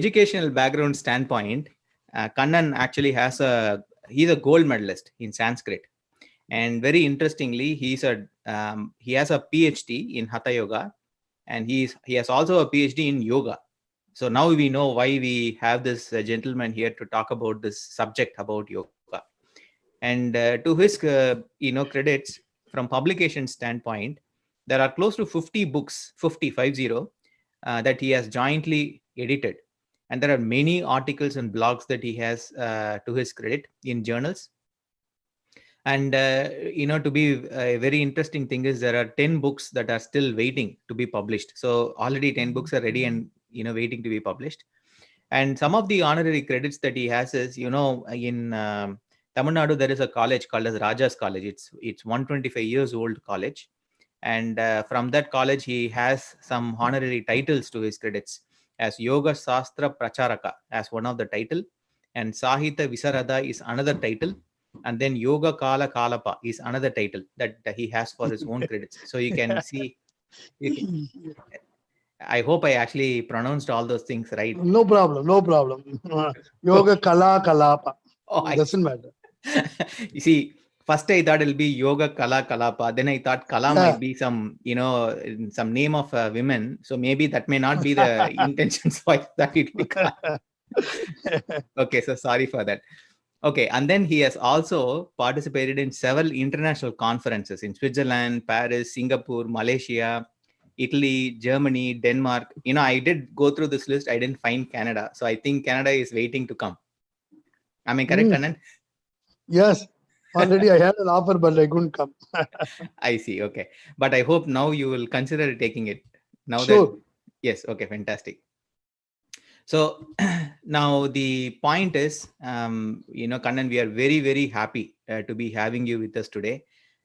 educational background standpoint, Kannan actually he's a gold medalist in Sanskrit. And very interestingly, he has a Ph.D. in Hatha Yoga, and he has also a Ph.D. in Yoga. So now we know why we have this gentleman here to talk about this subject about yoga. And to his credits, from publication standpoint, there are close to 50 books, 50 that he has jointly edited. And there are many articles and blogs that he has to his credit in journals. And, to be a very interesting thing is there are 10 books that are still waiting to be published. So already 10 books are ready and, waiting to be published. And some of the honorary credits that he has is, in Tamil Nadu, there is a college called as Raja's College. It's 125 years old college. And from that college, he has some honorary titles to his credits as Yoga Sastra Pracharaka as one of the title. And Sahita Visarada is another title. And then Yoga Kala Kalapa is another title that he has for his own credits. So you can see, I hope I actually pronounced all those things right. No problem. Yoga Kala Kalapa. It doesn't matter. You see, first I thought it'll be Yoga Kala Kalapa. Then I thought Kala might be some, some name of women. So maybe that may not be the intentions why that it be Kala. Okay, so sorry for that. Okay, and then he has also participated in several international conferences in Switzerland, Paris, Singapore, Malaysia, Italy, Germany, Denmark. I did go through this list. I didn't find Canada. So I think Canada is waiting to come. Am I correct, Kannan? Yes. Already I had an offer, but I couldn't come. I see. Okay. But I hope now you will consider taking it. Now sure. Yes. Okay. Fantastic. So now the point is, Kannan, we are very, very happy to be having you with us today.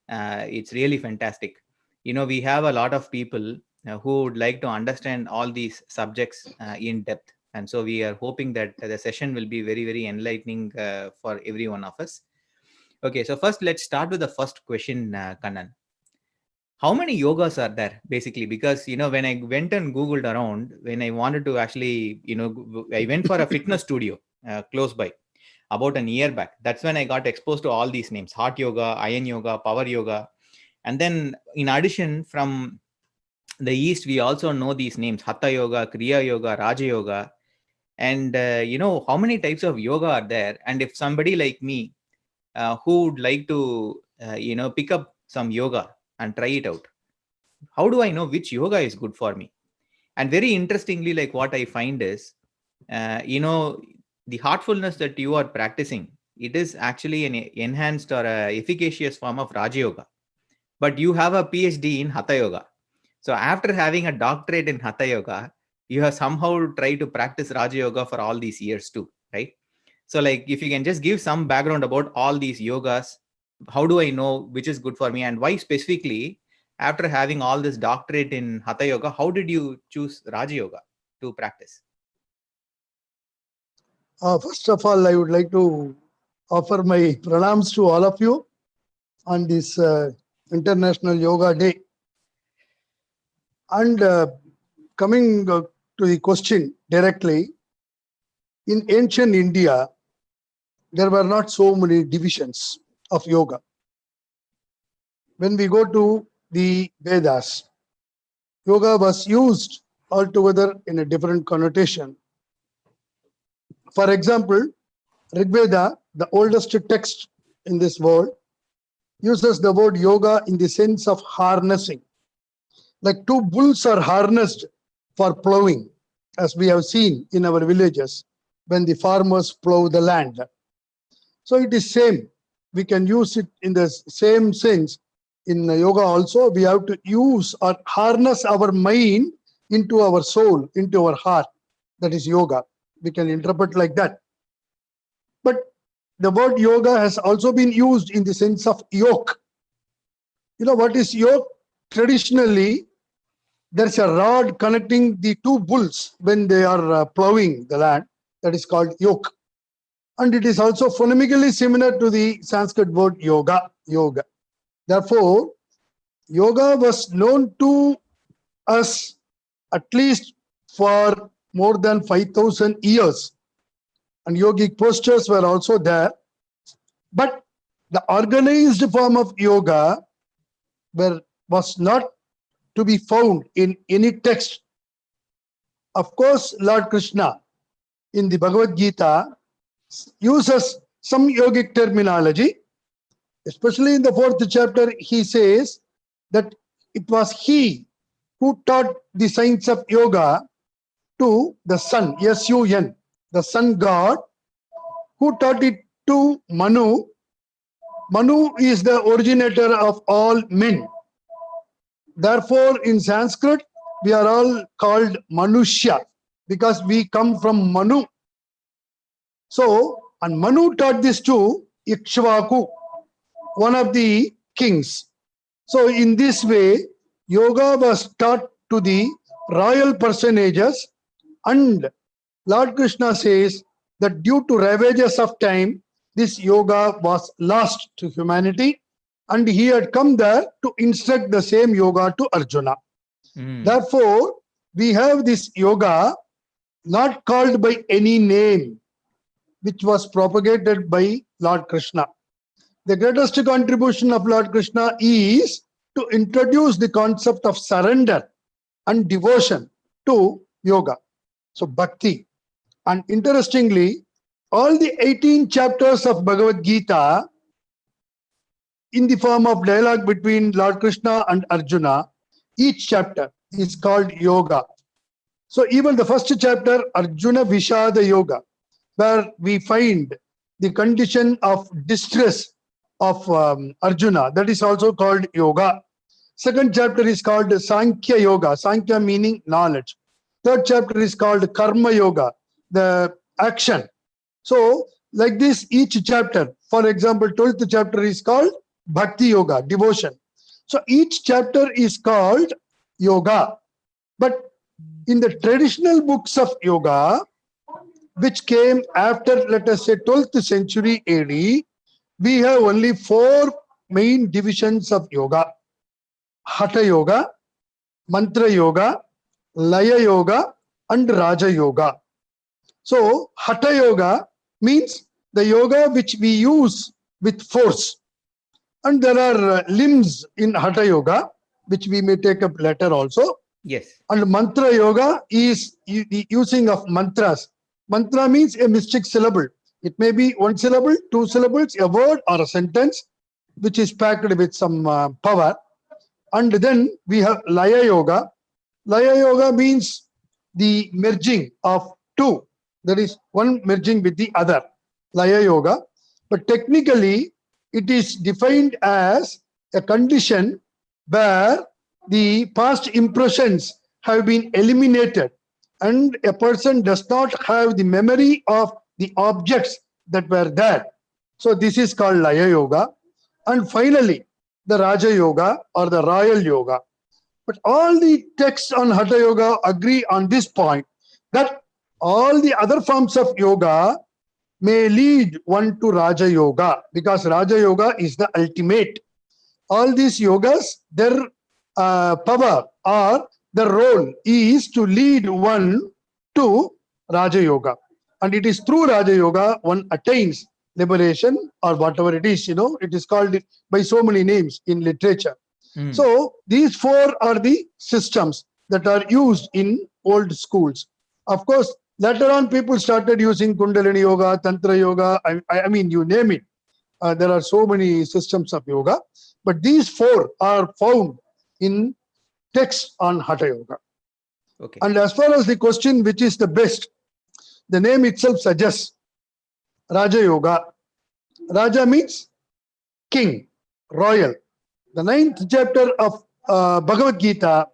It's really fantastic. We have a lot of people who would like to understand all these subjects in depth. And so we are hoping that the session will be very, very enlightening for every one of us. Okay, so first let's start with the first question, Kannan. How many yogas are there basically? Because, when I went and Googled around, when I wanted to actually, I went for a fitness studio close by about an year back. That's when I got exposed to all these names: Heart Yoga, Iron Yoga, Power Yoga. And then in addition, from the East, we also know these names: Hatha Yoga, Kriya Yoga, Raja Yoga. And, how many types of yoga are there? And if somebody like me who would like to, pick up some yoga and try it out, how do I know which yoga is good for me? And very interestingly, like what I find is, the heartfulness that you are practicing, it is actually an enhanced or a efficacious form of Raja Yoga. But you have a PhD in Hatha Yoga. So after having a doctorate in Hatha Yoga, you have somehow tried to practice Raja Yoga for all these years too, right? So like, if you can just give some background about all these yogas, how do I know which is good for me, and why specifically after having all this doctorate in Hatha Yoga, how did you choose Raja Yoga to practice? First of all, I would like to offer my pranams to all of you on this International Yoga Day. And coming to the question directly, in ancient India, there were not so many divisions of yoga. When we go to the Vedas, yoga was used altogether in a different connotation. For example, Rig Veda, the oldest text in this world, uses the word yoga in the sense of harnessing. Like two bulls are harnessed for plowing, as we have seen in our villages when the farmers plow the land. So it is same. We can use it in the same sense. In yoga also, we have to use or harness our mind into our soul, into our heart. That is yoga. We can interpret like that. But the word yoga has also been used in the sense of yoke. You know what is yoke? Traditionally, there's a rod connecting the two bulls when they are plowing the land. That is called yoke. And it is also phonemically similar to the Sanskrit word yoga. Therefore, yoga was known to us at least for more than 5,000 years. And yogic postures were also there. But the organized form of yoga was not to be found in any text. Of course, Lord Krishna in the Bhagavad Gita uses some yogic terminology, especially in the 4th chapter. He says that it was he who taught the science of yoga to the sun, S-U-N, the sun god, who taught it to Manu. Manu is the originator of all men. Therefore, in Sanskrit, we are all called Manushya because we come from Manu. So, and Manu taught this to Ikshvaku, one of the kings. So, in this way, yoga was taught to the royal personages, and Lord Krishna says that due to ravages of time, this yoga was lost to humanity, and he had come there to instruct the same yoga to Arjuna. Therefore, we have this yoga not called by any name, which was propagated by Lord Krishna. The greatest contribution of Lord Krishna is to introduce the concept of surrender and devotion to yoga. So, bhakti. And interestingly, all the 18 chapters of Bhagavad Gita, in the form of dialogue between Lord Krishna and Arjuna, each chapter is called yoga. So even the first chapter, Arjuna Vishada Yoga, where we find the condition of distress of Arjuna, that is also called yoga. Second chapter is called Sankhya Yoga, Sankhya meaning knowledge. Third chapter is called Karma Yoga, the action. So like this, each chapter, for example, 12th chapter is called Bhakti Yoga, devotion. So each chapter is called yoga. But in the traditional books of yoga, which came after, let us say, 12th century AD, we have only 4 main divisions of yoga: Hatha Yoga, Mantra Yoga, Laya Yoga, and Raja Yoga. So, Hatha Yoga means the yoga which we use with force. And there are limbs in Hatha Yoga, which we may take up later also. Yes. And Mantra Yoga is the using of mantras. Mantra means a mystic syllable. It may be 1 syllable, 2 syllables, a word or a sentence, which is packed with some power. And then we have Laya Yoga. Laya Yoga means the merging of 2. That is, one merging with the other. Laya Yoga. But technically, it is defined as a condition where the past impressions have been eliminated and a person does not have the memory of the objects that were there. So this is called Laya Yoga. And finally, the Raja Yoga or the Royal Yoga. But all the texts on Hatha Yoga agree on this point, that all the other forms of yoga may lead one to Raja Yoga, because Raja Yoga is the ultimate. All these yogas, their power or their role is to lead one to Raja Yoga. And it is through Raja Yoga one attains liberation, or whatever it is, it is called by so many names in literature. So these 4 are the systems that are used in old schools. Of course, later on people started using Kundalini Yoga, Tantra Yoga, I mean, you name it. There are so many systems of yoga, but these 4 are found in texts on Hatha Yoga. Okay. And as far as the question which is the best, the name itself suggests Raja Yoga. Raja means king, royal. The 9th chapter of Bhagavad Gita,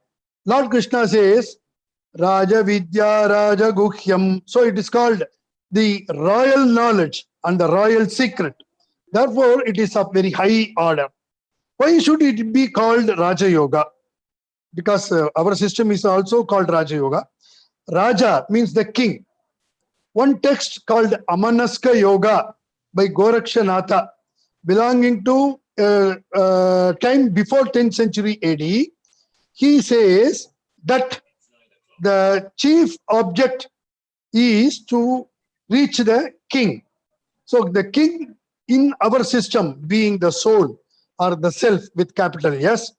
Lord Krishna says, Raja Vidya Raja Guhyam. So it is called the royal knowledge and the royal secret. Therefore, it is of very high order. Why should it be called Raja Yoga? Because our system is also called Raja Yoga. Raja means the king. One text called Amanaska Yoga by Gorakshanatha, belonging to time before 10th century AD, he says that the chief object is to reach the king. So the king in our system being the soul or the self with capital S,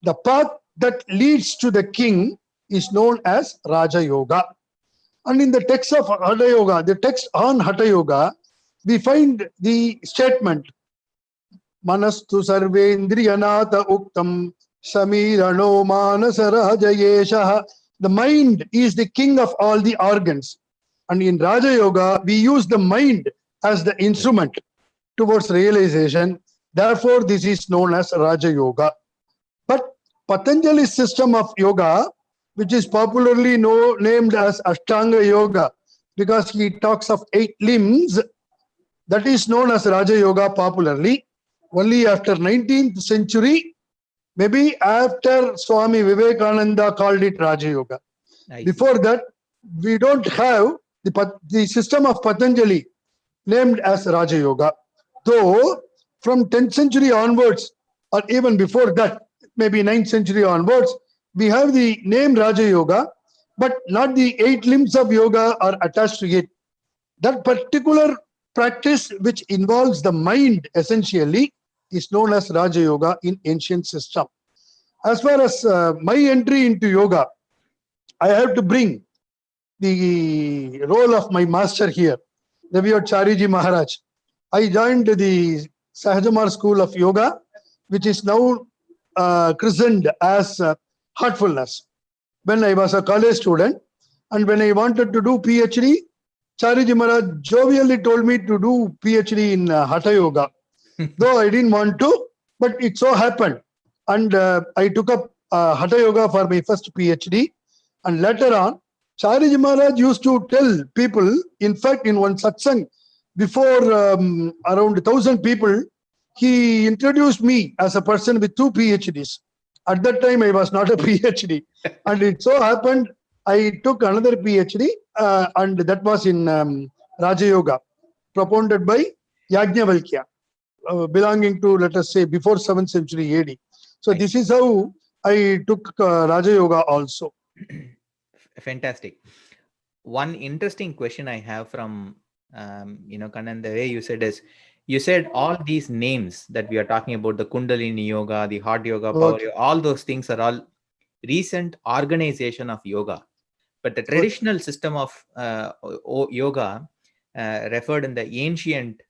the path that leads to the king is known as Raja Yoga. And in the text of Hatha Yoga, the text on Hatha Yoga, we find the statement Manastu Sarvendriyanata Uktam Samirano Manasarajayesha. The mind is the king of all the organs. And in Raja Yoga, we use the mind as the instrument towards realization. Therefore, this is known as Raja Yoga. But Patanjali's system of yoga, which is popularly named as Ashtanga Yoga, because he talks of 8 limbs, that is known as Raja Yoga popularly. Only after 19th century, maybe after Swami Vivekananda called it Raja Yoga. Before that, we don't have the system of Patanjali named as Raja Yoga. Though from 10th century onwards, or even before that, maybe 9th century onwards, we have the name Raja Yoga, but not the 8 limbs of yoga are attached to it. That particular practice which involves the mind essentially is known as Raja Yoga in ancient system. As far as my entry into yoga, I have to bring the role of my master here, Revered Chariji Maharaj. I joined the Sahaj Marg School of Yoga, which is now christened as Heartfulness. When I was a college student and when I wanted to do Ph.D., Chariji Maharaj jovially told me to do Ph.D. in Hatha Yoga. Though I didn't want to, but it so happened. And I took up Hatha Yoga for my first Ph.D. And later on, Chariji Maharaj used to tell people, in fact, in one satsang, before around 1,000 people, he introduced me as a person with 2 PhDs. At that time, I was not a PhD. And it so happened, I took another PhD, and that was in Raja Yoga, propounded by Yajnavalkya, belonging to, let us say, before 7th century AD. So this is how I took Raja Yoga also. Fantastic. One interesting question I have from, Kannan, the way you said is, you said all these names that we are talking about, the Kundalini Yoga, the Heart Yoga, Power Yoga, all those things are all recent organization of yoga. But the traditional system of yoga referred in the ancient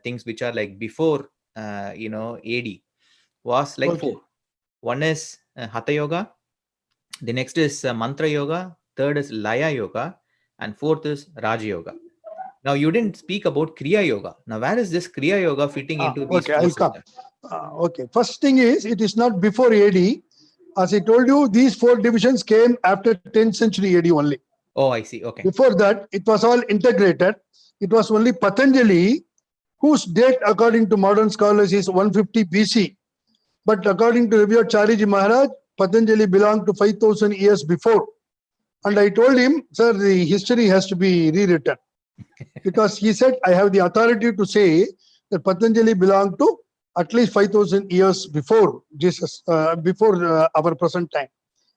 things which are like before, AD was like 4. One is Hatha Yoga. The next is Mantra Yoga. Third is Laya Yoga. And 4th is Raja Yoga. Now, you didn't speak about Kriya Yoga. Now, where is this Kriya Yoga fitting into these 4 systems? First thing is, it is not before AD. As I told you, these 4 divisions came after 10th century AD only. Oh, I see. Okay. Before that, it was all integrated. It was only Patanjali, whose date, according to modern scholars, is 150 BC. But according to Revered Chariji Maharaj, Patanjali belonged to 5,000 years before. And I told him, sir, the history has to be rewritten. Because he said, I have the authority to say that Patanjali belonged to at least 5,000 years before Jesus, before our present time.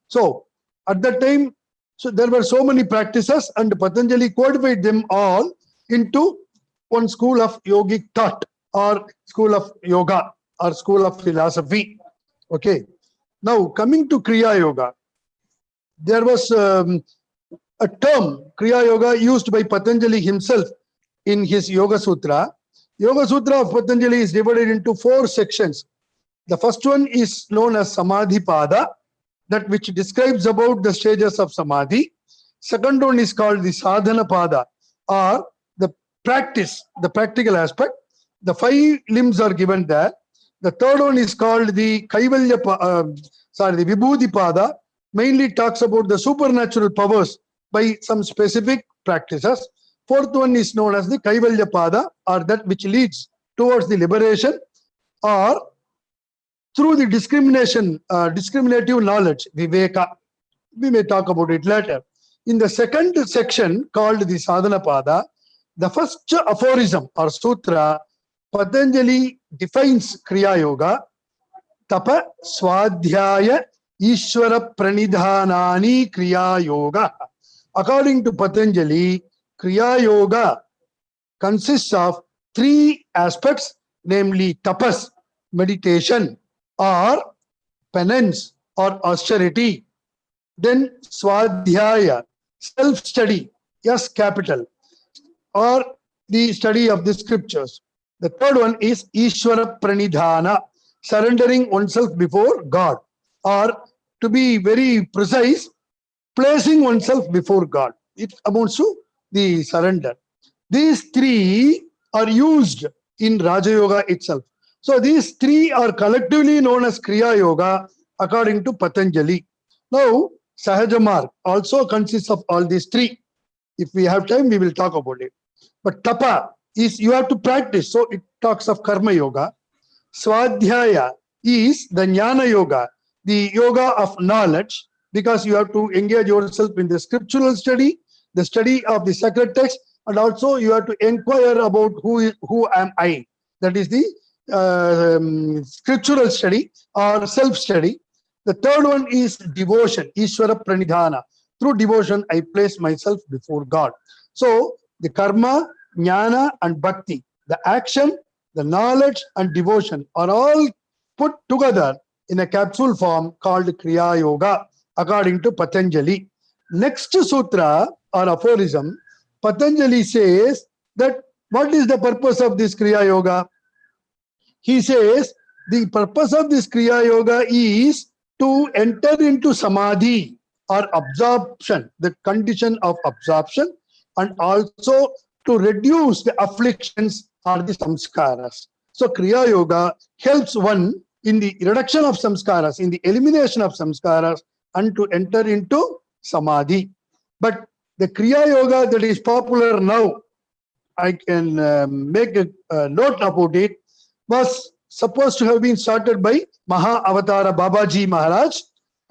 So at that time, so there were so many practices, and Patanjali codified them all into one school of yogic thought, or school of yoga, or school of philosophy. Okay. Now coming to Kriya Yoga, there was a term, Kriya Yoga, used by Patanjali himself in his Yoga Sutra. Yoga Sutra of Patanjali is divided into 4 sections. The first one is known as Samadhi Pada, that which describes about the stages of Samadhi. Second one is called the Sadhana Pada, or the practice, the practical aspect. The 5 limbs are given there. The third one is called the Kaivalya, the Vibhuti Pada, mainly talks about the supernatural powers by some specific practices. Fourth one is known as the Kaivalya Pada, or that which leads towards the liberation, or through the discriminative knowledge, Viveka. We may talk about it later. In the second section, called the Sadhana Pada, the first aphorism or sutra, Patanjali defines Kriya Yoga, Tapa, Swadhyaya, Ishvara Pranidhanani Kriya Yoga. According to Patanjali, Kriya Yoga consists of three aspects, namely tapas, meditation, or penance or austerity. Then swadhyaya, self-study, yes, capital, or the study of the scriptures. The third one is Ishvara Pranidhana, surrendering oneself before God, or to be very precise, placing oneself before God. It amounts to the surrender. These three are used in Raja Yoga itself. So these three are collectively known as Kriya Yoga according to Patanjali. Now, Sahaj Marg also consists of all these three. If we have time, we will talk about it. But tapa is you have to practice. So it talks of karma yoga. Swadhyaya is the jnana yoga, the yoga of knowledge, because you have to engage yourself in the scriptural study, the study of the sacred text, and also you have to inquire about who am I. That is the scriptural study or self-study. The third one is devotion, Ishvara Pranidhana. Through devotion, I place myself before God. So the karma, jnana, and bhakti, the action, the knowledge, and devotion are all put together in a capsule form called Kriya Yoga, according to Patanjali. Next sutra or aphorism, Patanjali says that what is the purpose of this Kriya Yoga? He says the purpose of this Kriya Yoga is to enter into samadhi or absorption, the condition of absorption, and also to reduce the afflictions or the samskaras. So Kriya Yoga helps one in the reduction of samskaras, in the elimination of samskaras, and to enter into samadhi. But the Kriya Yoga that is popular now, I can make a note about it, was supposed to have been started by Maha Avatara Babaji Maharaj,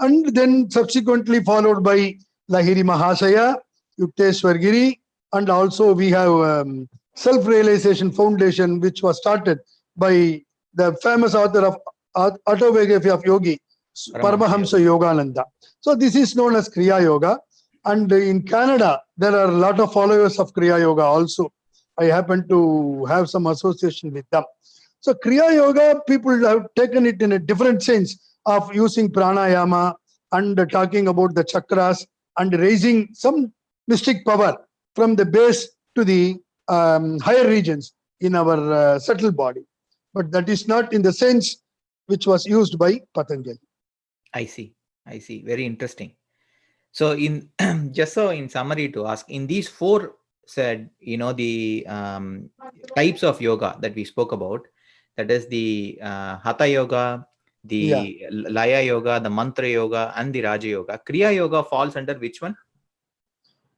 and then subsequently followed by Lahiri Mahasaya, Yukteswar Giri, and also we have Self-Realization Foundation, which was started by the famous author of Autobiography of Yogi, Paramahamsa Yogananda. So this is known as Kriya Yoga. And in Canada, there are a lot of followers of Kriya Yoga also. I happen to have some association with them. So Kriya Yoga, people have taken it in a different sense of using pranayama and talking about the chakras and raising some mystic power from the base to the higher regions in our subtle body. But that is not in the sense which was used by Patanjali. I see. Very interesting. So in just so in summary to ask, in these four said, the types of yoga that we spoke about, that is the Hatha Yoga, the Laya Yoga, the Mantra Yoga, and the Raja Yoga. Kriya Yoga falls under which one?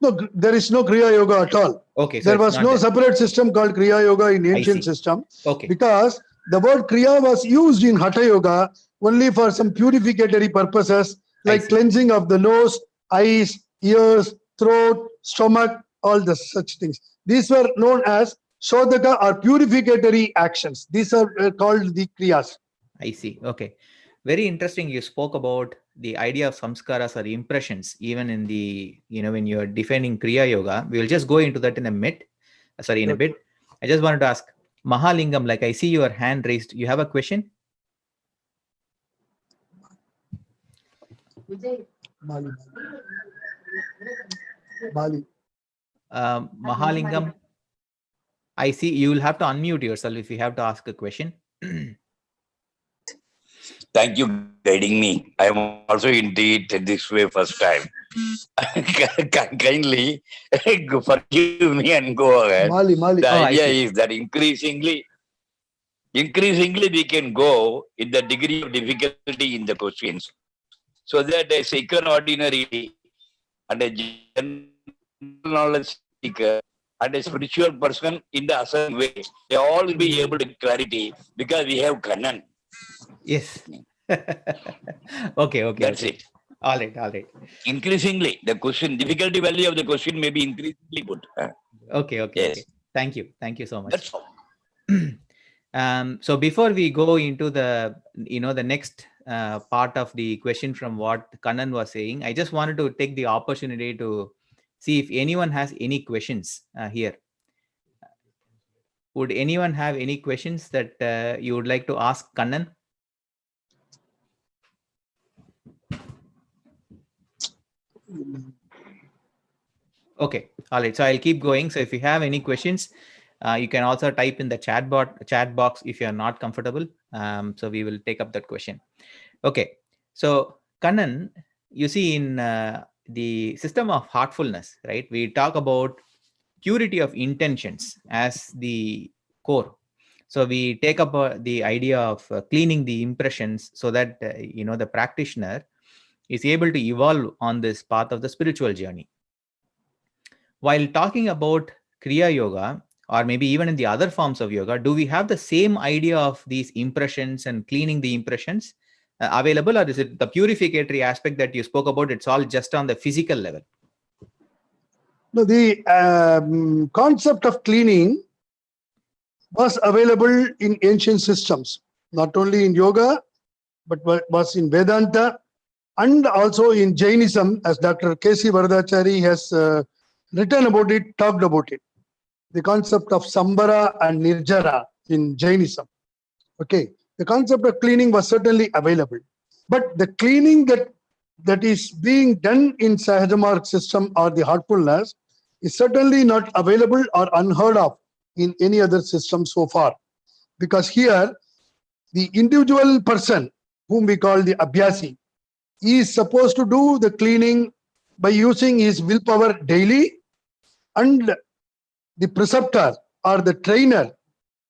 No, there is no Kriya Yoga at all. Okay, so there was no separate system called Kriya Yoga in ancient system. Okay. Because the word Kriya was used in Hatha Yoga only for some purificatory purposes, like cleansing of the nose, eyes, ears, throat, stomach, all the such things. These were known as Shodhaka or purificatory actions. These are called the Kriyas. I see. Okay. Very interesting. You spoke about the idea of samskaras or impressions, even in the, when you're defining Kriya Yoga. We will just go into that in a bit. I just wanted to ask Mahalingam, like I see your hand raised. You have a question? Mahalingam, I see you will have to unmute yourself if you have to ask a question. Thank you guiding me. I am also indeed this way first time. Kindly forgive me and go ahead. The idea is that increasingly we can go in the degree of difficulty in the questions, so that a second ordinary and a general knowledge seeker and a spiritual person in the same way, they all will be able to get clarity because we have Kannan. Yes. Okay. That's it. All right. Increasingly, the question, difficulty value of the question may be increasingly good. Okay. Yes. Thank you so much. That's all. So before we go into the, the next part of the question from what Kannan was saying. I just wanted to take the opportunity to see if anyone has any questions here. Would anyone have any questions that you would like to ask Kannan? Okay, all right. So I'll keep going. So if you have any questions, you can also type in the chat box if you are not comfortable. So we will take up that question. Okay. So Kannan, you see in the system of heartfulness, right? We talk about purity of intentions as the core. So we take up the idea of cleaning the impressions so that the practitioner is able to evolve on this path of the spiritual journey. While talking about Kriya Yoga, or maybe even in the other forms of yoga, do we have the same idea of these impressions and cleaning the impressions available, or is it the purificatory aspect that you spoke about? It's all just on the physical level. No, the concept of cleaning was available in ancient systems, not only in yoga, but was in Vedanta and also in Jainism, as Dr. K.C. Varadachari has written about it, talked about it. The concept of Sambara and Nirjara in Jainism. Okay, the concept of cleaning was certainly available, but the cleaning that is being done in Sahaj Marg system or the heartfulness is certainly not available or unheard of in any other system so far, because here the individual person whom we call the abhyasi, he is supposed to do the cleaning by using his willpower daily, and the preceptor or the trainer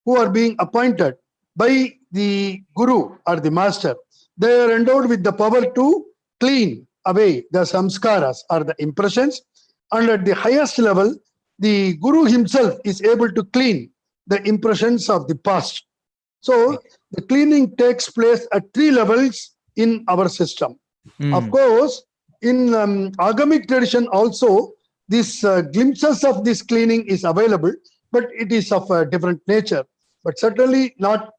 who are being appointed by the guru or the master, they are endowed with the power to clean away the samskaras or the impressions, and at the highest level the guru himself is able to clean the impressions of the past. So the cleaning takes place at 3 levels in our system. Of course, in agamic tradition also, these glimpses of this cleaning is available, but it is of a different nature, but certainly not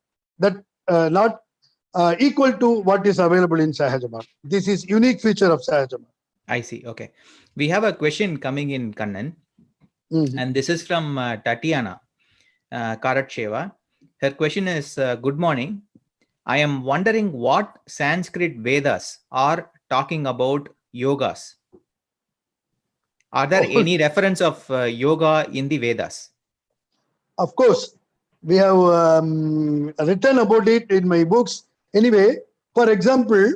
equal to what is available in Sahaj Marg. This is unique feature of Sahaj Marg. I see. Okay. We have a question coming in, Kannan, and this is from Tatiana Karatcheva. Her question is, good morning. I am wondering what Sanskrit Vedas are talking about yogas. Are there any reference of yoga in the Vedas? Of course, we have written about it in my books. Anyway, for example,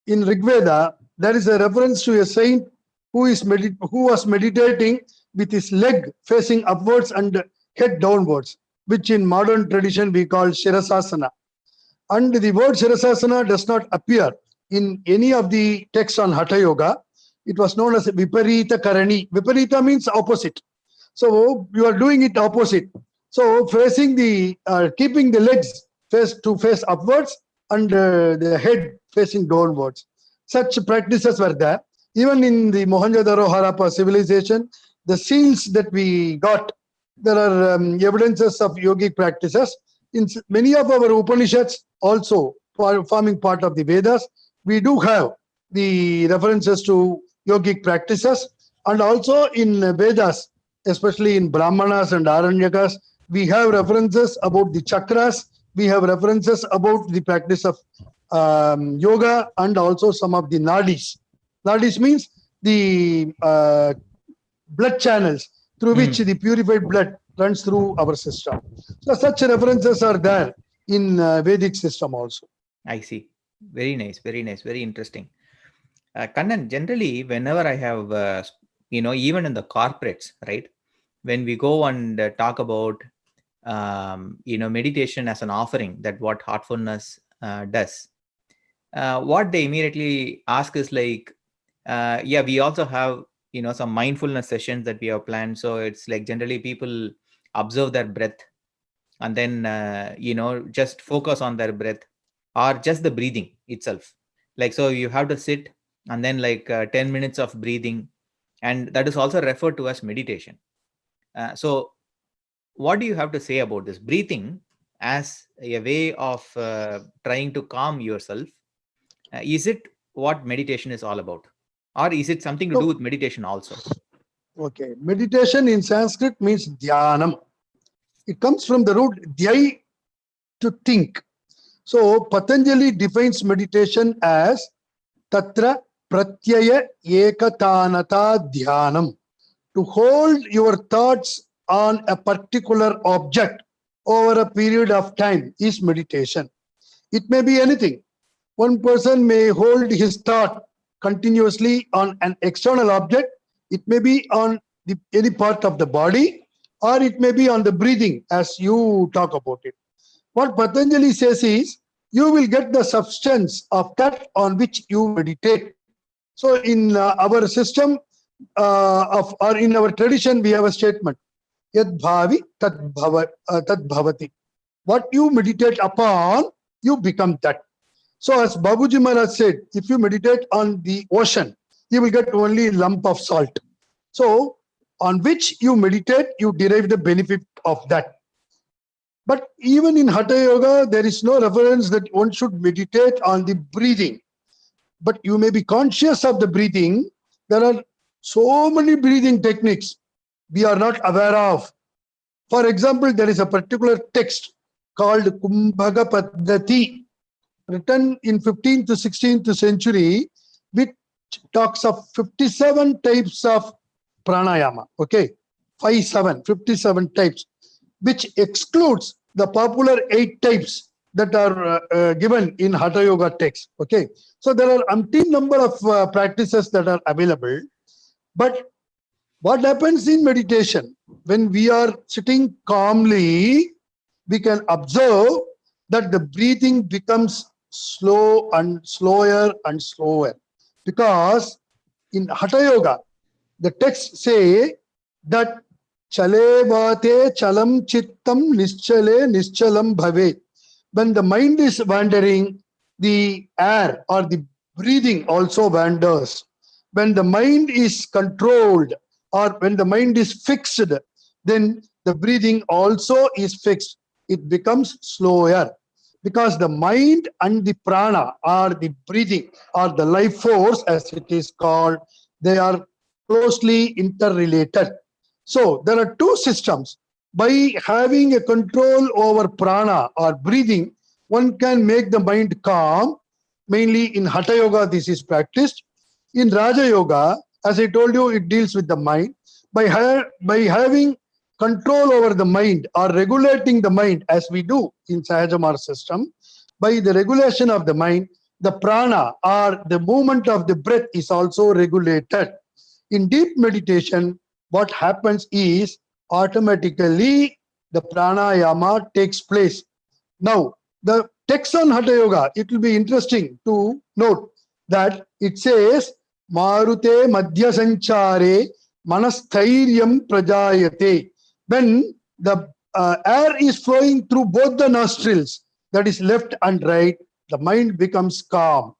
in Rig Veda, there is a reference to a saint who was meditating with his leg facing upwards and head downwards, which in modern tradition we call Shirasasana. And the word Shirasasana does not appear in any of the texts on Hatha Yoga. It was known as Viparita Karani. Viparita means opposite. So you are doing it opposite. So facing keeping the legs face upwards and the head facing downwards. Such practices were there. Even in the Mohenjo-daro Harappa civilization, the seals that we got, there are evidences of yogic practices. In many of our Upanishads also forming part of the Vedas, we do have the references to yogic practices, and also in Vedas, especially in Brahmanas and Aranyakas, we have references about the chakras, we have references about the practice of yoga, and also some of the nadis. Nadis means the blood channels through which the purified blood runs through our system. So such references are there in Vedic system also. I see. Very nice, very nice, very interesting. Kannan, generally, whenever I have, even in the corporates, right, when we go and talk about, meditation as an offering, that what heartfulness does, what they immediately ask is like, we also have, some mindfulness sessions that we have planned. So it's like generally people observe their breath and then, just focus on their breath or just the breathing itself. Like, so you have to sit and then 10 minutes of breathing, and that is also referred to as meditation. So what do you have to say about this breathing as a way of trying to calm yourself? Is it what meditation is all about? Or is it something to do with meditation also? Okay. Meditation in Sanskrit means dhyanam. It comes from the root dhyai, to think. So Patanjali defines meditation as tatra pratyaya ekatanata dhyanam. To hold your thoughts on a particular object over a period of time is meditation. It may be anything. One person may hold his thought continuously on an external object. It may be on any part of the body, or it may be on the breathing, as you talk about it. What Patanjali says is, you will get the substance of that on which you meditate. So in our system or in our tradition, we have a statement, Yad bhavi tad bhavati. What you meditate upon, you become that. So as Babuji Maharaj said, if you meditate on the ocean, you will get only a lump of salt. So on which you meditate, you derive the benefit of that. But even in Hatha Yoga, there is no reference that one should meditate on the breathing. But you may be conscious of the breathing. There are so many breathing techniques we are not aware of. For example, there is a particular text called Kumbhaga Paddhati, written in 15th to 16th century, which talks of 57 types of pranayama. Okay, 57 types, which excludes the popular 8 types that are given in Hatha Yoga text. Okay, so there are umpteen number of practices that are available. But what happens in meditation? When we are sitting calmly, we can observe that the breathing becomes slow and slower and slower. Because in Hatha Yoga, the texts say that chale vate chalam chittam nischale nischalam bhave. When the mind is wandering, the air or the breathing also wanders. When the mind is controlled or when the mind is fixed, then the breathing also is fixed. It becomes slower, because the mind and the prana, or the breathing, or the life force as it is called, they are closely interrelated. So there are 2 systems. By having a control over prana or breathing, one can make the mind calm. Mainly in Hatha Yoga, this is practiced. In Raja Yoga, as I told you, it deals with the mind. By having control over the mind or regulating the mind, as we do in Sahaj Marg system, by the regulation of the mind, the prana or the movement of the breath is also regulated. In deep meditation, what happens is automatically the pranayama takes place. Now, the text on Hatha Yoga, it will be interesting to note that it says, Marute Madhya Sanchare Manasthairyam Prajayate. When the air is flowing through both the nostrils, that is left and right, the mind becomes calm.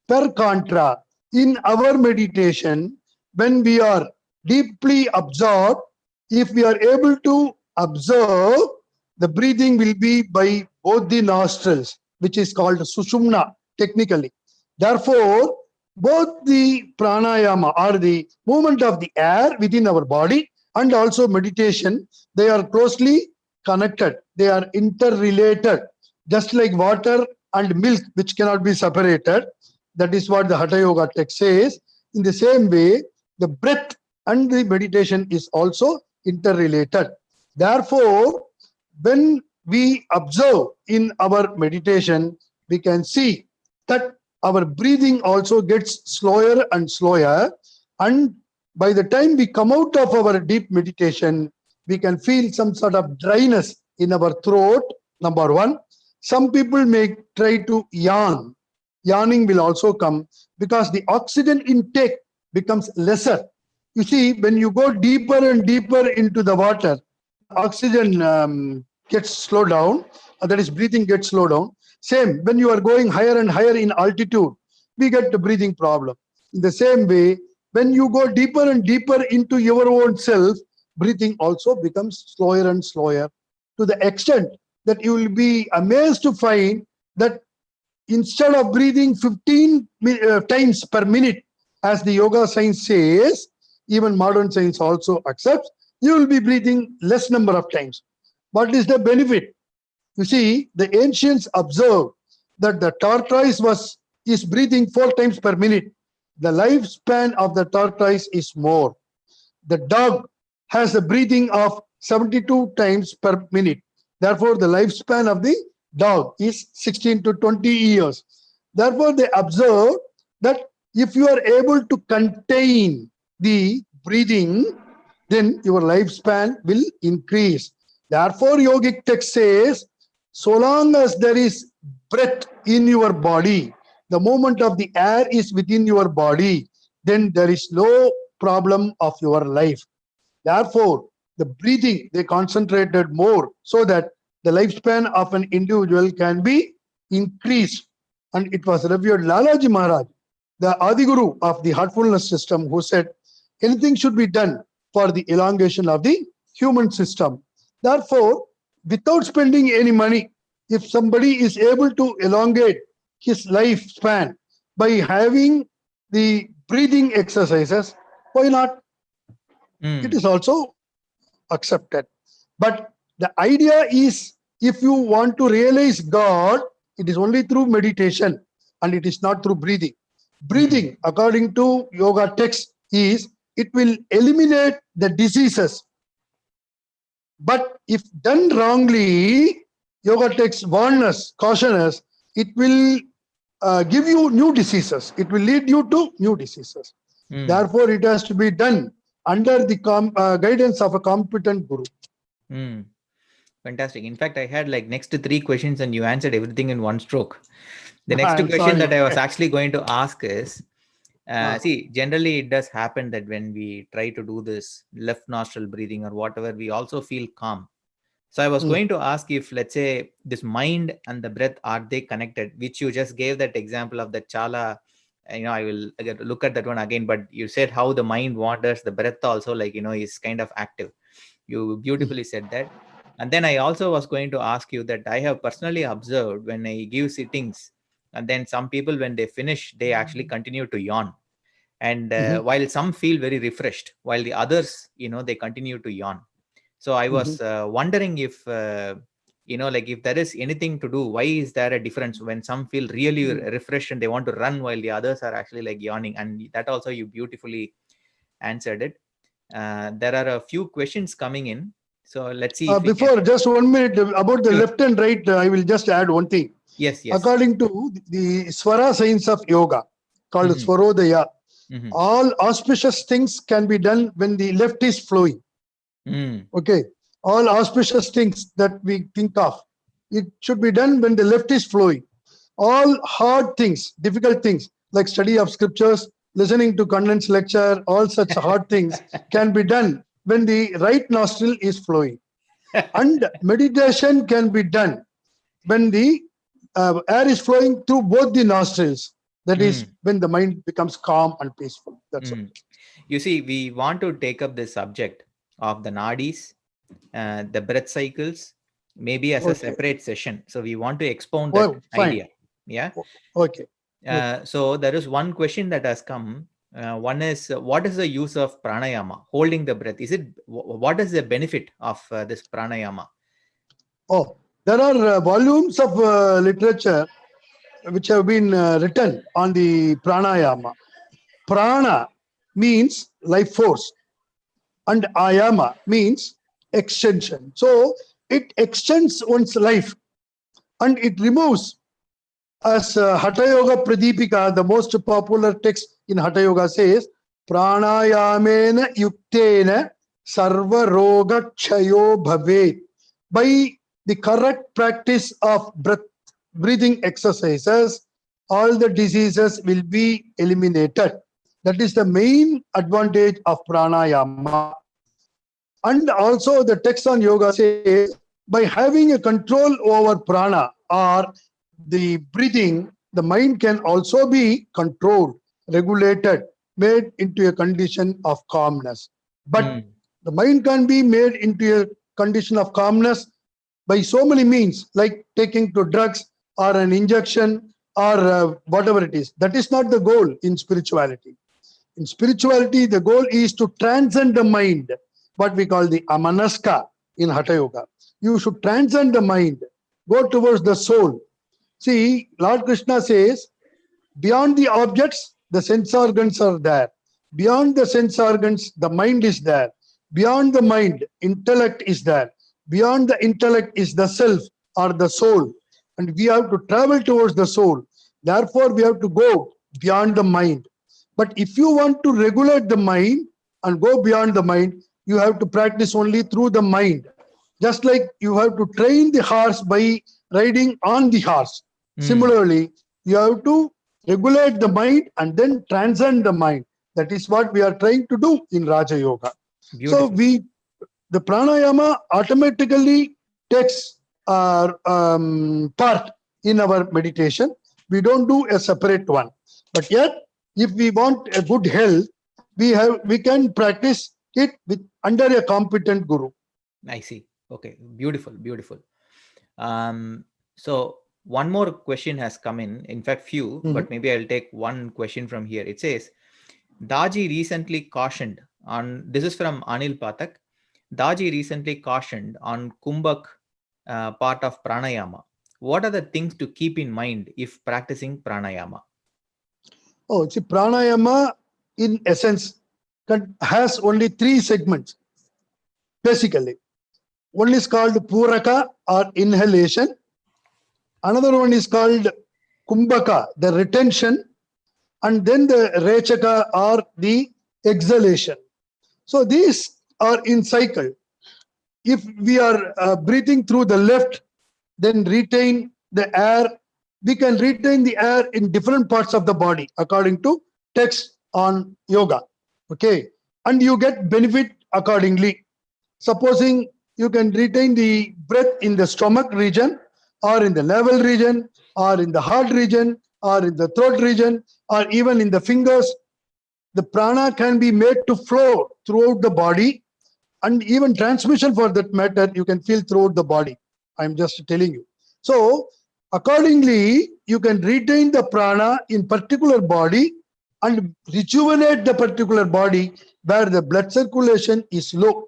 Per contra, in our meditation, when we are deeply absorbed, if we are able to observe, the breathing will be by both the nostrils, which is called sushumna technically. Therefore, both the pranayama or the movement of the air within our body and also meditation, they are closely connected. They are interrelated, just like water and milk, which cannot be separated. That is what the Hatha Yoga text says. In the same way, the breath and the meditation is also interrelated. Therefore, when we observe in our meditation, we can see that our breathing also gets slower and slower. And by the time we come out of our deep meditation, we can feel some sort of dryness in our throat, number one. Some people may try to yawn. Yawning will also come because the oxygen intake becomes lesser. You see, when you go deeper and deeper into the water, the oxygen gets slowed down, that is, breathing gets slowed down. Same, when you are going higher and higher in altitude, we get the breathing problem. In the same way, when you go deeper and deeper into your own self, breathing also becomes slower and slower, to the extent that you will be amazed to find that instead of breathing 15 times per minute, as the yoga science says, even modern science also accepts, you will be breathing less number of times. What is the benefit? You see, the ancients observed that the tortoise is breathing 4 times per minute. The lifespan of the tortoise is more. The dog has a breathing of 72 times per minute. Therefore, the lifespan of the dog is 16 to 20 years. Therefore, they observe that if you are able to contain the breathing, then your lifespan will increase. Therefore, yogic text says, so long as there is breath in your body, the movement of the air is within your body, then there is no problem of your life. Therefore, the breathing, they concentrated more so that the lifespan of an individual can be increased. And it was revered Lalaji Maharaj, the Adiguru of the Heartfulness system, who said, anything should be done for the elongation of the human system. Therefore, without spending any money, if somebody is able to elongate his lifespan by having the breathing exercises, why not? It is also accepted. But the idea is, if you want to realize God, it is only through meditation and it is not through breathing. Breathing, according to yoga text, is it will eliminate the diseases. But if done wrongly, yoga texts warn us, caution us, it will give you new diseases. It will lead you to new diseases. Therefore, it has to be done under the guidance of a competent guru. Fantastic. In fact, I had like next to 3 questions and you answered everything in one stroke. The next question that I was actually going to ask is, see, generally it does happen that when we try to do this left nostril breathing or whatever, we also feel calm. So I was going to ask if, let's say, this mind and the breath, are they connected? Which you just gave that example of the chala. I will look at that one again, but you said how the mind wanders, the breath also, like, is kind of active. You beautifully said that. And then I also was going to ask you that I have personally observed when I give sittings, and then some people, when they finish, they actually continue to yawn. And while some feel very refreshed, while the others, they continue to yawn. So I was wondering if, like if there is anything to do, why is there a difference when some feel really refreshed and they want to run while the others are actually like yawning? And that also you beautifully answered it. There are a few questions coming in. So let's see. Before, just 1 minute about the left and right, I will just add one thing. Yes. According to the Swara science of yoga, called Swarodaya, all auspicious things can be done when the left is flowing. Okay. All auspicious things that we think of, it should be done when the left is flowing. All hard things, difficult things, like study of scriptures, listening to Kannan's lecture, all such hard things can be done when the right nostril is flowing. And meditation can be done when the air is flowing through both the nostrils. That is when the mind becomes calm and peaceful. That's all. You see, we want to take up this subject of the nadis, the breath cycles, maybe as a separate session. So we want to expound that idea. Yeah. Okay. So there is one question that has come. One is, what is the use of pranayama, holding the breath? What is the benefit of this pranayama? Oh, there are volumes of literature which have been written on the pranayama. Prana means life force and ayama means extension. So it extends one's life and it removes, as Hatha Yoga Pradipika, the most popular text in Hatha Yoga, says, pranayamena yuktena sarva roga chayo bhavet. By the correct practice of breathing exercises, all the diseases will be eliminated. That is the main advantage of pranayama. And also the text on yoga says, by having a control over prana or the breathing, the mind can also be controlled, regulated, made into a condition of calmness. But the mind can be made into a condition of calmness by so many means, like taking to drugs or an injection or whatever it is. That is not the goal in spirituality. In spirituality, the goal is to transcend the mind, what we call the amanaska in Hatha Yoga. You should transcend the mind, go towards the soul. See, Lord Krishna says, beyond the objects, the sense organs are there. Beyond the sense organs, the mind is there. Beyond the mind, intellect is there. Beyond the intellect is the self or the soul. And we have to travel towards the soul. Therefore, we have to go beyond the mind. But if you want to regulate the mind and go beyond the mind, you have to practice only through the mind. Just like you have to train the horse by riding on the horse. Similarly, you have to regulate the mind and then transcend the mind. That is what we are trying to do in Raja Yoga. Beautiful. So the pranayama automatically takes part in our meditation. We don't do a separate one. But yet, if we want a good health, we can practice it under a competent guru. I see. Okay, beautiful. So one more question has come in fact few, but maybe I'll take one question from here. It says, Daji recently cautioned on, this is from Anil Pathak, Daji recently cautioned on Kumbhak part of pranayama. What are the things to keep in mind if practicing pranayama? Oh, see, pranayama in essence has only 3 segments, basically. One is called puraka or inhalation. Another one is called kumbhaka, the retention. And then the rechaka or the exhalation. So these are in cycle. If we are breathing through the left, then retain the air. We can retain the air in different parts of the body according to text on yoga. Okay. And you get benefit accordingly. Supposing you can retain the breath in the stomach region, or in the navel region, or in the heart region, or in the throat region, or even in the fingers. The prana can be made to flow throughout the body, and even transmission for that matter, you can feel throughout the body. I'm just telling you. So, accordingly, you can retain the prana in particular body and rejuvenate the particular body where the blood circulation is low.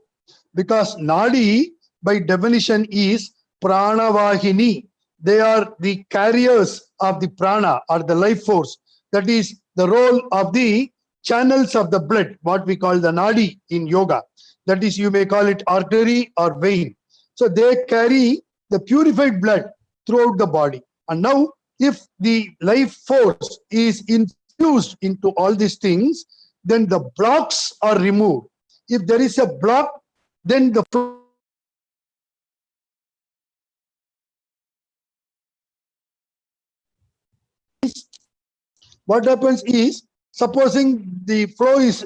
Because nadi, by definition, is pranavahini. They are the carriers of the prana or the life force. That is the role of the channels of the blood, what we call the nadi in yoga. That is, you may call it artery or vein. So they carry the purified blood throughout the body. And now, if the life force is infused into all these things, then the blocks are removed. If there is a block, then the what happens is, supposing the flow is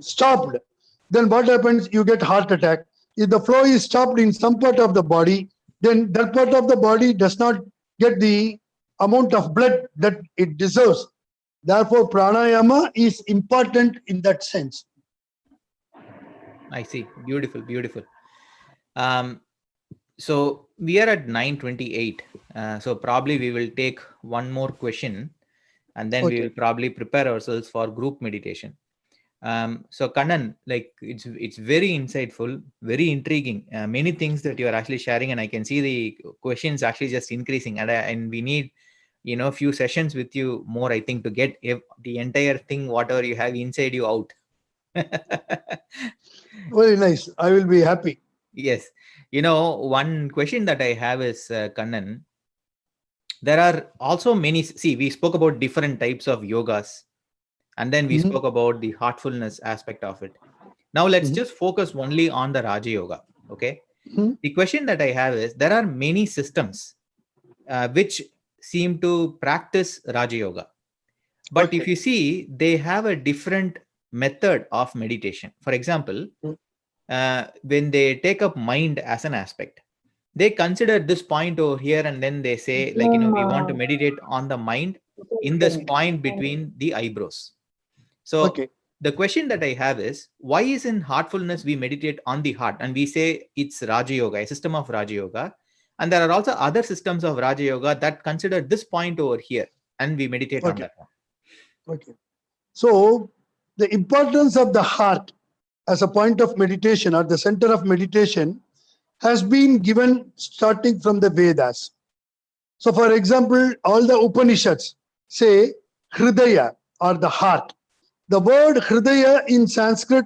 stopped, then what happens? You get heart attack. If the flow is stopped in some part of the body, then that part of the body does not get the amount of blood that it deserves. Therefore, pranayama is important in that sense. I see. Beautiful. So we are at 9:28. So probably we will take one more question, and then we will probably prepare ourselves for group meditation. So Kannan, like it's very insightful, very intriguing. Many things that you are actually sharing, and I can see the questions actually just increasing. And we need, a few sessions with you more, I think, to get the entire thing, whatever you have inside you, out. Very nice. I will be happy. Yes. One question that I have is, Kannan, there are also many, we spoke about different types of yogas, and then we spoke about the heartfulness aspect of it. Now let's just focus only on the Raja Yoga. Okay. The question that I have is, there are many systems which seem to practice Raja Yoga. But if you see, they have a different method of meditation. For example, when they take up mind as an aspect, they consider this point over here, and then they say, like, we want to meditate on the mind in this point between the eyebrows. So the question that I have is, why is in heartfulness we meditate on the heart and we say it's Raja Yoga, a system of Raja Yoga, And there are also other systems of Raja Yoga that consider this point over here, and we meditate on that one. Okay. So the importance of the heart as a point of meditation or the center of meditation has been given starting from the Vedas. So for example, all the Upanishads say Hridaya or the heart. The word Hridaya in Sanskrit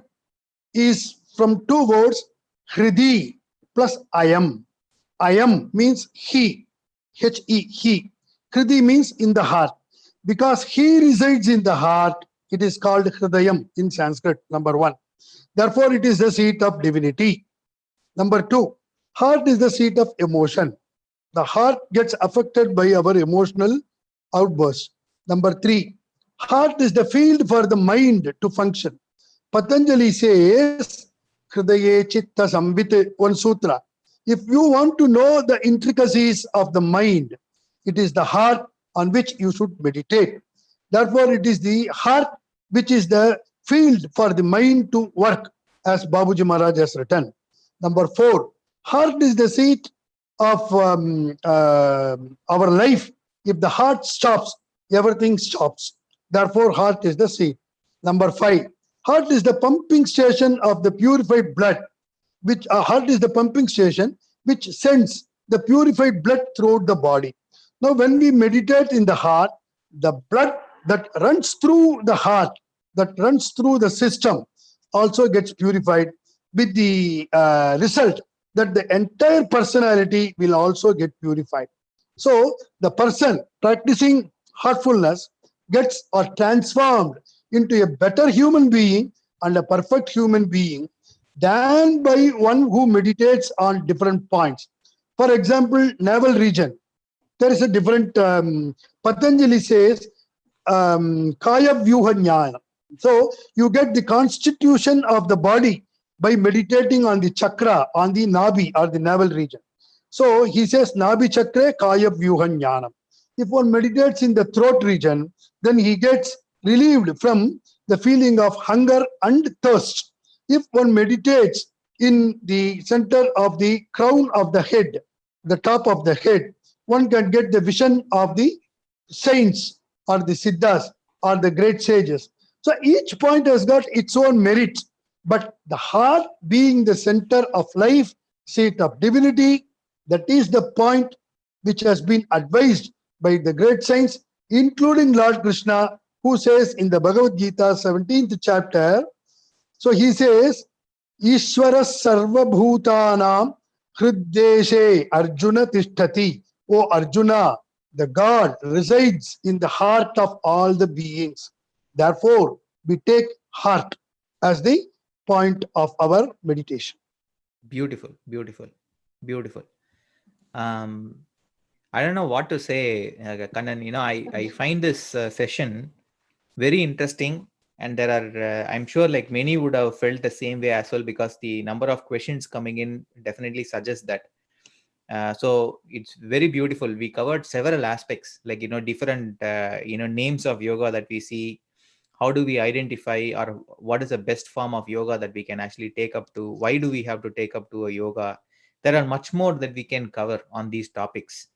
is from two words, Hridi plus Ayam. Ayam means he, H-E, he. Hridi means in the heart. Because he resides in the heart, it is called Hridayam in Sanskrit, number one. Therefore, it is the seat of divinity. Number two, heart is the seat of emotion. The heart gets affected by our emotional outbursts. Number three, heart is the field for the mind to function. Patanjali says, Hridaye Chitta Samvit, one sutra. If you want to know the intricacies of the mind, it is the heart on which you should meditate. Therefore, it is the heart which is the field for the mind to work, as Babuji Maharaj has written. Number four, heart is the seat of our life. If the heart stops, everything stops. Therefore, heart is the seat. Number five, heart is the pumping station of the purified blood, which heart is the pumping station which sends the purified blood throughout the body. Now, when we meditate in the heart, the blood that runs through the heart, that runs through the system, also gets purified, with the result that the entire personality will also get purified. So the person practicing heartfulness gets or transformed into a better human being and a perfect human being than by one who meditates on different points. For example, navel region. There is a different, Patanjali says, Kaya Vyuha Jnana. So you get the constitution of the body by meditating on the chakra, on the nabi or the navel region. So he says, Nabi chakra Kaya Vyuha Jnana. If one meditates in the throat region, then he gets relieved from the feeling of hunger and thirst. If one meditates in the center of the crown of the head, the top of the head, one can get the vision of the saints or the siddhas or the great sages. So each point has got its own merit, but the heart being the center of life, seat of divinity, that is the point which has been advised by the great saints, including Lord Krishna, who says in the Bhagavad Gita, 17th chapter, so he says, Ishvara sarva bhutanam hriddeshe Arjuna tishtati. O Arjuna, the God resides in the heart of all the beings. Therefore, we take heart as the point of our meditation. Beautiful, beautiful, beautiful. I don't know what to say, Kannan. I find this session very interesting, and there are, I'm sure, like many would have felt the same way as well, because the number of questions coming in definitely suggests that. So it's very beautiful. We covered several aspects, like different names of yoga that we see. How do we identify, or what is the best form of yoga that we can actually take up to? Why do we have to take up to a yoga? There are much more that we can cover on these topics.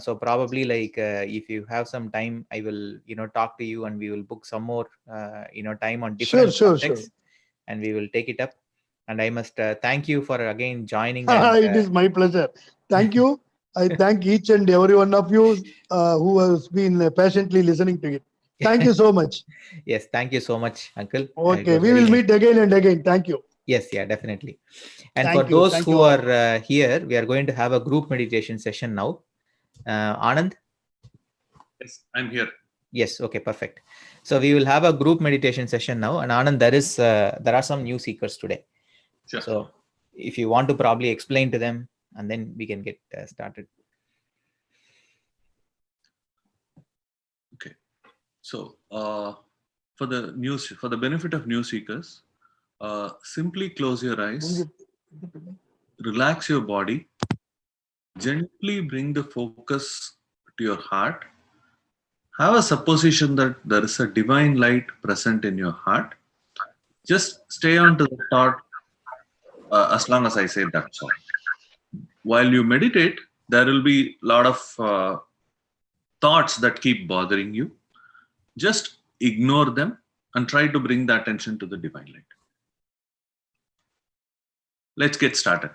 So probably if you have some time, I will talk to you, and we will book some more time on different subjects, and we will take it up. And I must thank you for again joining. It is my pleasure. Thank you. I thank each and every one of you who has been patiently listening to it. Thank you so much. Yes, thank you so much, Uncle. Okay, we will meet again and again. Thank you. Yes, yeah, definitely. And for those who are here, we are going to have a group meditation session now. Anand? Yes, I'm here. Yes, okay, perfect. So we will have a group meditation session now. And Anand, there are some new seekers today. Sure. So if you want to probably explain to them, and then we can get started. Okay. So for the benefit of new seekers, simply close your eyes, relax your body, gently bring the focus to your heart. Have a supposition that there is a divine light present in your heart. Just stay on to the thought as long as I say that's all. While you meditate, there will be a lot of thoughts that keep bothering you. Just ignore them and try to bring the attention to the divine light. Let's get started.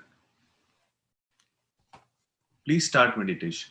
Please start meditation.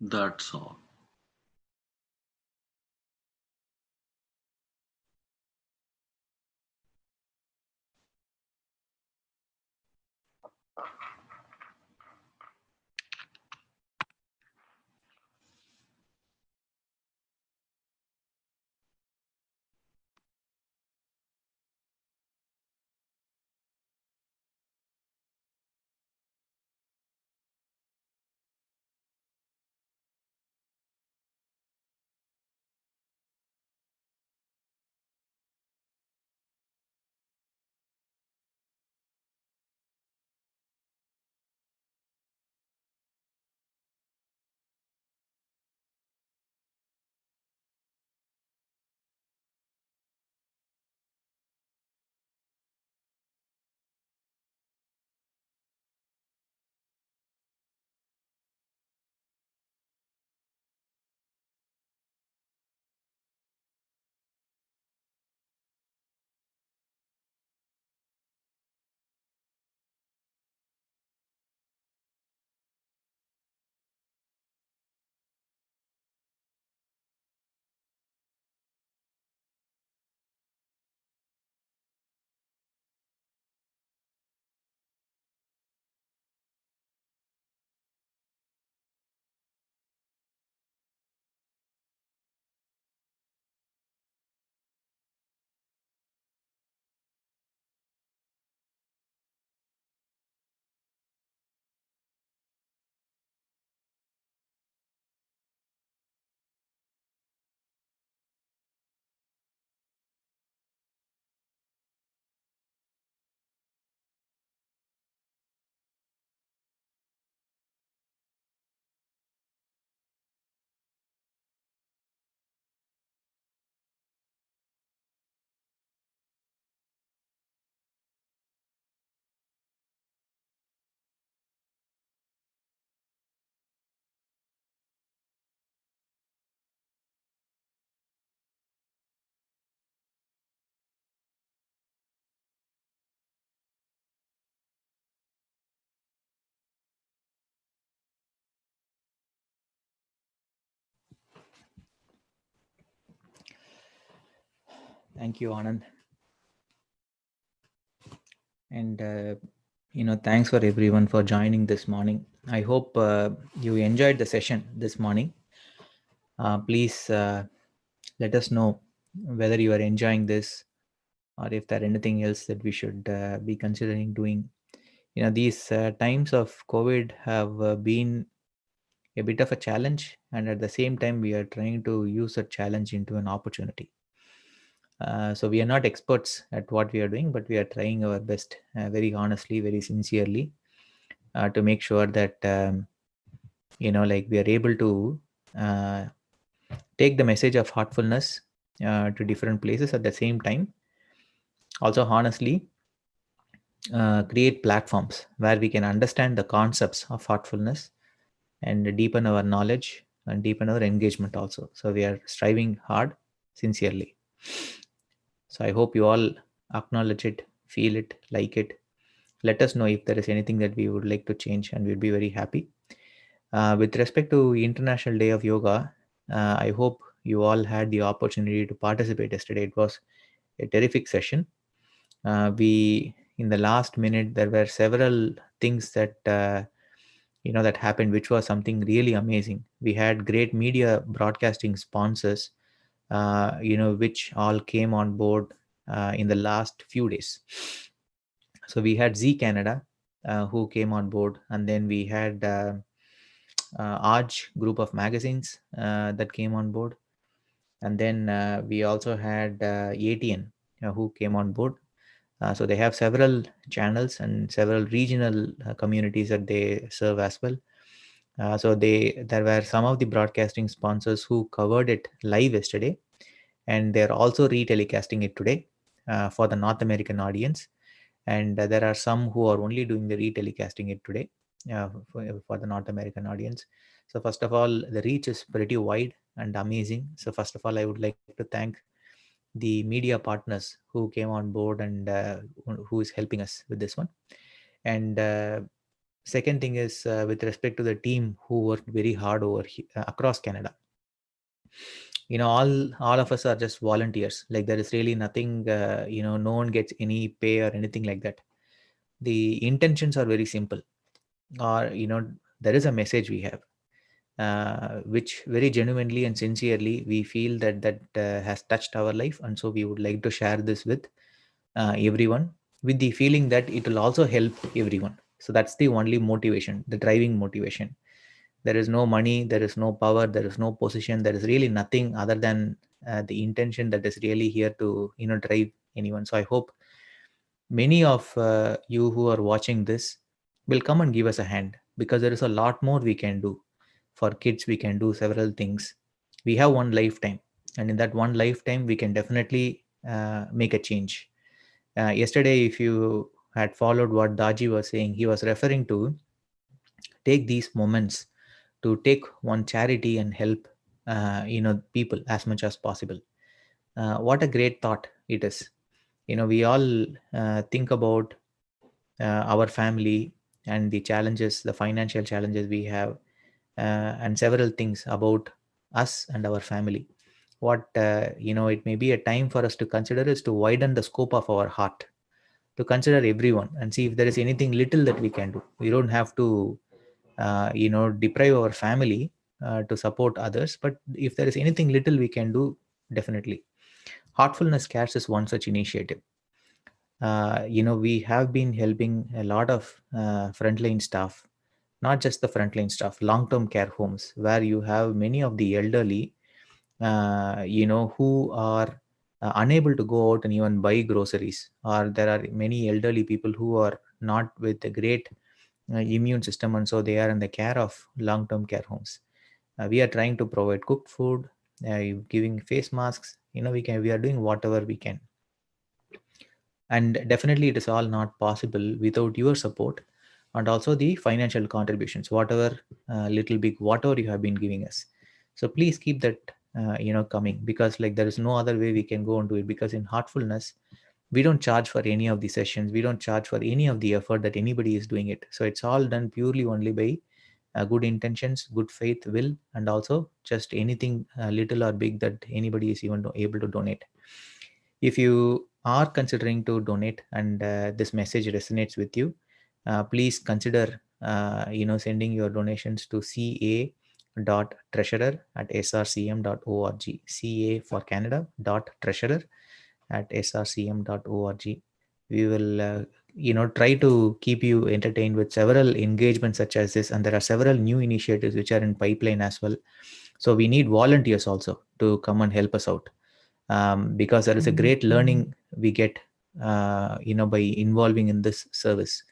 That's all. Thank you, Anand. And, thanks for everyone for joining this morning. I hope you enjoyed the session this morning. Please let us know whether you are enjoying this or if there anything else that we should be considering doing. These times of COVID have been a bit of a challenge, and at the same time, we are trying to use a challenge into an opportunity. So we are not experts at what we are doing, but we are trying our best, very honestly, very sincerely, to make sure that we are able to take the message of heartfulness to different places at the same time. Also, honestly, create platforms where we can understand the concepts of heartfulness and deepen our knowledge and deepen our engagement also. So we are striving hard, sincerely. So I hope you all acknowledge it, feel it, like it. Let us know if there is anything that we would like to change, and we'll be very happy. With respect to International Day of Yoga, I hope you all had the opportunity to participate yesterday. It was a terrific session. We in the last minute there were several things that that happened, which was something really amazing. We had great media broadcasting sponsors, which all came on board in the last few days. So we had Z Canada, who came on board, and then we had Arj group of magazines that came on board, and then we also had ATN who came on board. So they have several channels and several regional communities that they serve as well. So there were some of the broadcasting sponsors who covered it live yesterday, and they're also retelecasting it today for the North American audience. And there are some who are only doing the retelecasting it today for the North American audience. So first of all, the reach is pretty wide and amazing. So first of all, I would like to thank the media partners who came on board and who is helping us with this one. And Second thing is with respect to the team who worked very hard across Canada. All of us are just volunteers. Like there is really nothing, no one gets any pay or anything like that. The intentions are very simple. Or, there is a message we have, which very genuinely and sincerely we feel that has touched our life. And so we would like to share this with everyone, with the feeling that it will also help everyone. So that's the only motivation, the driving motivation. There is no money, there is no power, there is no position, there is really nothing other than the intention that is really here to drive anyone. So I hope many of you who are watching this will come and give us a hand, because there is a lot more we can do. For kids, we can do several things. We have one lifetime, and in that one lifetime we can definitely make a change. Yesterday, if you had followed what Daji was saying, he was referring to take these moments to take one charity and help people as much as possible. What a great thought it is. We all think about our family and the challenges, the financial challenges we have, and several things about us and our family. What it may be a time for us to consider is to widen the scope of our heart, to consider everyone and see if there is anything little that we can do. We don't have to deprive our family to support others, but if there is anything little we can do, definitely. Heartfulness Cares is one such initiative. We have been helping a lot of frontline staff, not just the frontline staff, long-term care homes, where you have many of the elderly who are unable to go out and even buy groceries, or there are many elderly people who are not with a great immune system, and so they are in the care of long-term care homes. We are trying to provide cooked food, giving face masks. We are doing whatever we can, and definitely it is all not possible without your support and also the financial contributions, whatever little big, whatever you have been giving us. So please keep that coming, because like there is no other way we can go and do it, because in Heartfulness we don't charge for any of the sessions, we don't charge for any of the effort that anybody is doing it. So it's all done purely only by good intentions, good faith, will, and also just anything little or big that anybody is even able to donate. If you are considering to donate and this message resonates with you, please consider sending your donations to ca.treasurer@srcm.org. CA for Canada .treasurer@srcm.org. We will try to keep you entertained with several engagements such as this, and there are several new initiatives which are in pipeline as well. So we need volunteers also to come and help us out, because there is a great learning we get by involving in this service.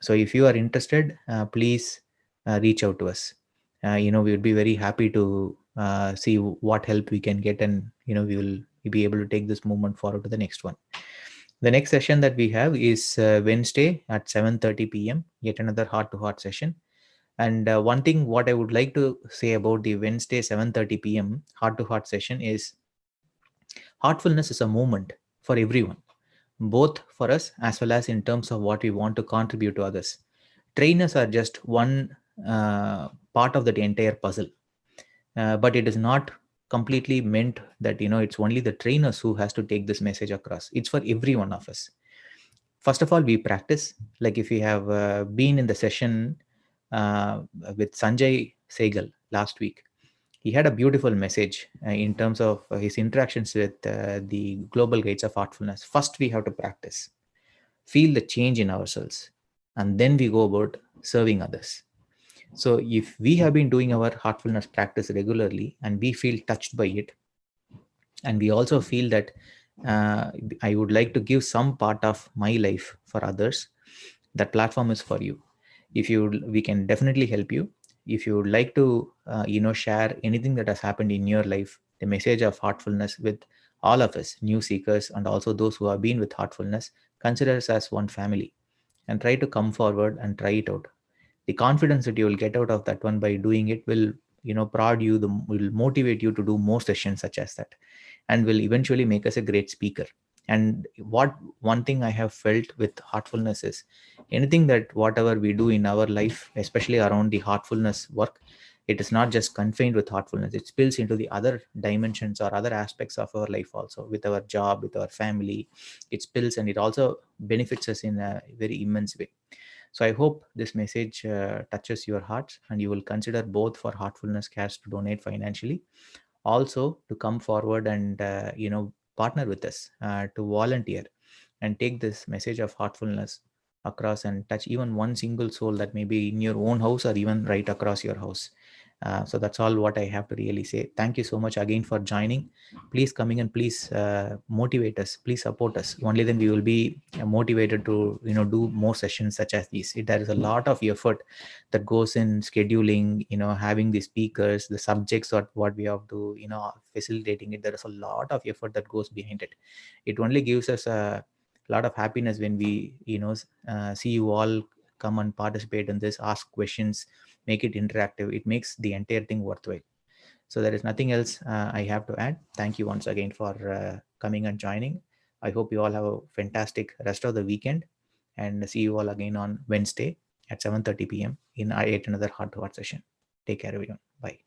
So if you are interested, please reach out to us. We would be very happy to see what help we can get, and we will be able to take this movement forward to the next one. The next session that we have is Wednesday at 7:30 p.m. Yet another heart-to-heart session. And one thing what I would like to say about the Wednesday 7:30 p.m. heart-to-heart session is heartfulness is a movement for everyone, both for us as well as in terms of what we want to contribute to others. Trainers are just one part of that entire puzzle, but it is not completely meant that it's only the trainers who has to take this message across. It's for every one of us. First of all, we practice. Like if you have been in the session with Sanjay Sehgal last week, he had a beautiful message in terms of his interactions with the global guides of heartfulness. First, we have to practice, feel the change in ourselves, and then we go about serving others. So if we have been doing our heartfulness practice regularly and we feel touched by it, and we also feel that I would like to give some part of my life for others, that platform is for you. We can definitely help you. If you would like to share anything that has happened in your life, the message of heartfulness with all of us, new seekers and also those who have been with heartfulness, consider us as one family and try to come forward and try it out. The confidence that you will get out of that one by doing it will prod you, will motivate you to do more sessions such as that, and will eventually make us a great speaker. And one thing I have felt with heartfulness is anything that whatever we do in our life, especially around the heartfulness work, it is not just confined with heartfulness. It spills into the other dimensions or other aspects of our life also, with our job, with our family. It spills and it also benefits us in a very immense way. So I hope this message touches your hearts, and you will consider both for Heartfulness Cares to donate financially, also to come forward and partner with us to volunteer and take this message of heartfulness across and touch even one single soul that may be in your own house or even right across your house. So that's all what I have to really say. Thank you so much again for joining. Please coming and please motivate us. Please support us. Only then we will be motivated to do more sessions such as these. There is a lot of effort that goes in scheduling, having the speakers, the subjects, or what we have to, facilitating it. There is a lot of effort that goes behind it. It only gives us a lot of happiness when we, see you all come and participate in this, ask questions, make it interactive. It makes the entire thing worthwhile. So there is nothing else I have to add. Thank you once again for coming and joining. I hope you all have a fantastic rest of the weekend, and see you all again on Wednesday at 7:30 p.m. in yet another heart to heart session. Take care, everyone. Bye.